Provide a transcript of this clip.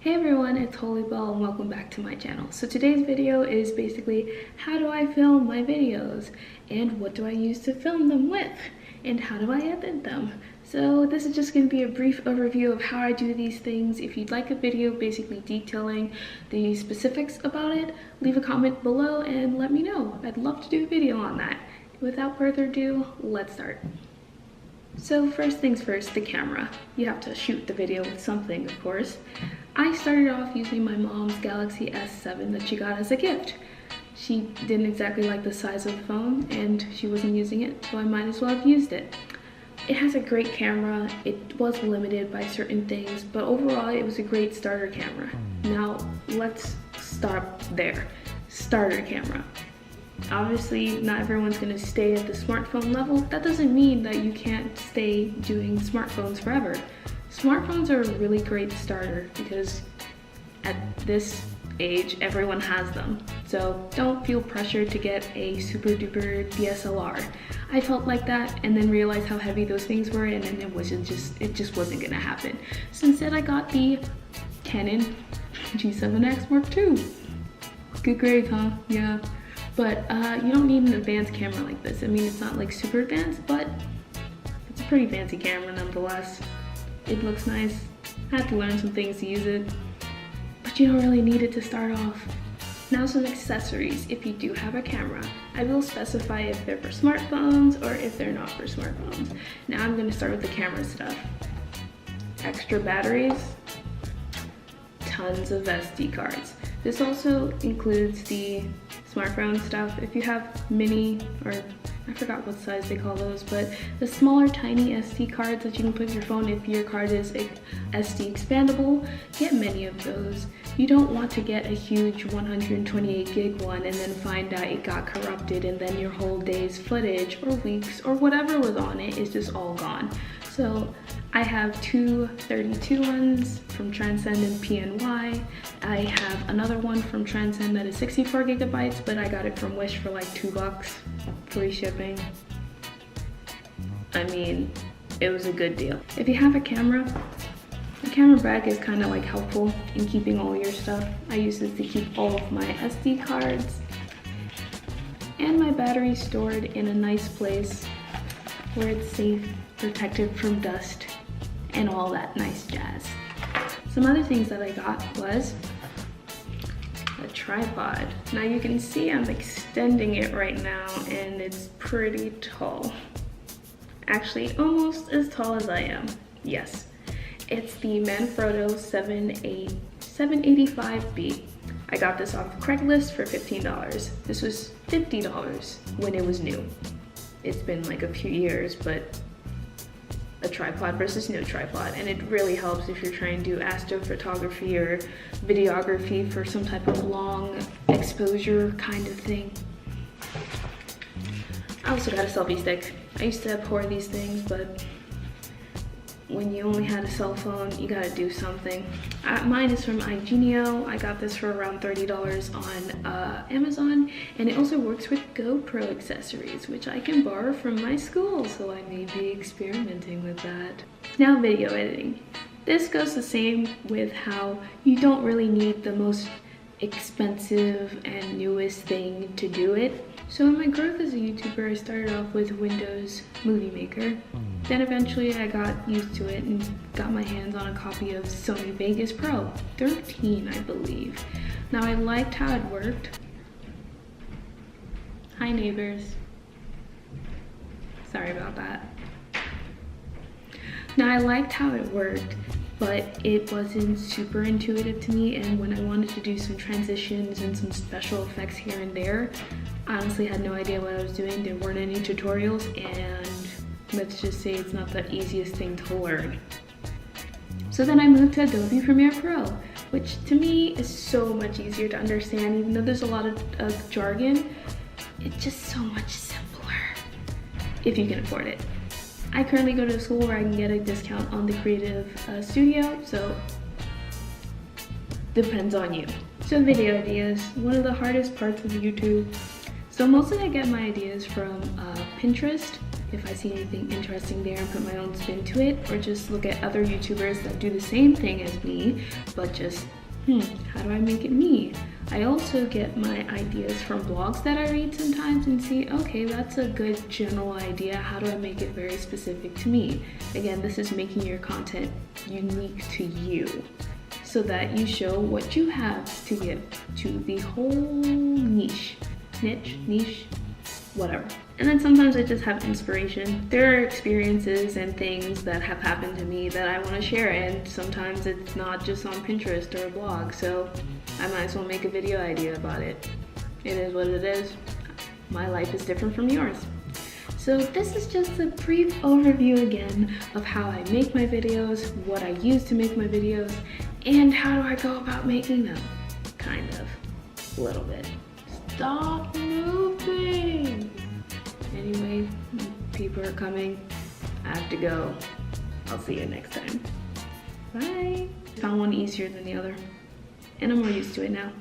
Hey everyone, it's Holy Bell and welcome back to my channel. So today's video is basically how do I film my videos and what do I use to film them with and how do I edit them. So this is just going to be a brief overview of how I do these things. If you'd like a video basically detailing the specifics about it, leave a comment below and let me know. I'd love to do a video on that. Without further ado, let's start. So first things first, the camera. You have to shoot the video with something, of course. I started off using my mom's Galaxy S7 that she got as a gift. She didn't exactly like the size of the phone and she wasn't using it, so I might as well have used it. It has a great camera. It was limited by certain things, but overall it was a great starter camera. Now let's stop there. Starter camera. Obviously, not everyone's going to stay at the smartphone level. That doesn't mean that you can't stay doing smartphones forever. Smartphones are a really great starter because at this age, everyone has them. So don't feel pressured to get a super duper DSLR. I felt like that and then realized how heavy those things were and then it just wasn't going to happen. So instead I got the Canon G7X Mark II. Good grades, huh? Yeah. But you don't need an advanced camera like this. I mean, it's not like super advanced, but it's a pretty fancy camera nonetheless. It looks nice. I had to learn some things to use it, but you don't really need it to start off. Now some accessories if you do have a camera. I will specify if they're for smartphones or if they're not for smartphones. Now I'm gonna start with the camera stuff. Extra batteries, tons of SD cards. This also includes the smartphone stuff. If you have mini, or I forgot what size they call those, but the smaller tiny SD cards that you can put in your phone if your card is SD expandable, get many of those. You don't want to get a huge 128 gig one and then find out it got corrupted and then your whole day's footage or weeks or whatever was on it is just all gone. So I have two 32 ones from Transcend and PNY. I have another one from Transcend that is 64 gigabytes, but I got it from Wish for like $2, free shipping. I mean, it was a good deal. If you have a camera, the camera bag is kind of like helpful in keeping all your stuff. I use this to keep all of my SD cards and my battery stored in a nice place where it's safe, protected from dust, and all that nice jazz. Some other things that I got was a tripod. Now you can see I'm extending it right now and it's pretty tall. Actually, almost as tall as I am. Yes. It's the Manfrotto 785B. I got this off Craigslist for $15. This was $50 when it was new. It's been like a few years, but a tripod versus no tripod, and it really helps if you're trying to do astrophotography or videography for some type of long exposure kind of thing. I also got a selfie stick. I used to abhor these things, but when you only had a cell phone, you gotta do something. Mine is from iGenio. I got this for around $30 on Amazon, and it also works with GoPro accessories, which I can borrow from my school, so I may be experimenting with that. Now video editing. This goes the same with how you don't really need the most expensive and newest thing to do it. So in my growth as a YouTuber, I started off with Windows Movie Maker. Then eventually I got used to it and got my hands on a copy of Sony Vegas Pro 13, I believe. Now I liked how it worked. Hi neighbors. Sorry about that. Now I liked how it worked, but it wasn't super intuitive to me, and when I wanted to do some transitions and some special effects here and there, I honestly had no idea what I was doing. There weren't any tutorials, and let's just say it's not the easiest thing to learn. So then I moved to Adobe Premiere Pro, which to me is so much easier to understand. Even though there's a lot of jargon, it's just so much simpler if you can afford it. I currently go to a school where I can get a discount on the Creative Studio, so depends on you. So video ideas, one of the hardest parts of YouTube. So mostly I get my ideas from Pinterest. if I see anything interesting there and put my own spin to it, or just look at other YouTubers that do the same thing as me, but just, how do I make it me? I also get my ideas from blogs that I read sometimes and see, okay, that's a good general idea. How do I make it very specific to me? Again, this is making your content unique to you so that you show what you have to give to the whole niche, whatever. And then sometimes I just have inspiration. There are experiences and things that have happened to me that I want to share, and sometimes it's not just on Pinterest or a blog, so I might as well make a video idea about it. It is what it is. My life is different from yours. So this is just a brief overview again of how I make my videos, what I use to make my videos, and how do I go about making them. Kind of. A little bit. Stop moving! Anyway, people are coming. I have to go. I'll see you next time. Bye! Found one easier than the other, and I'm more used to it now.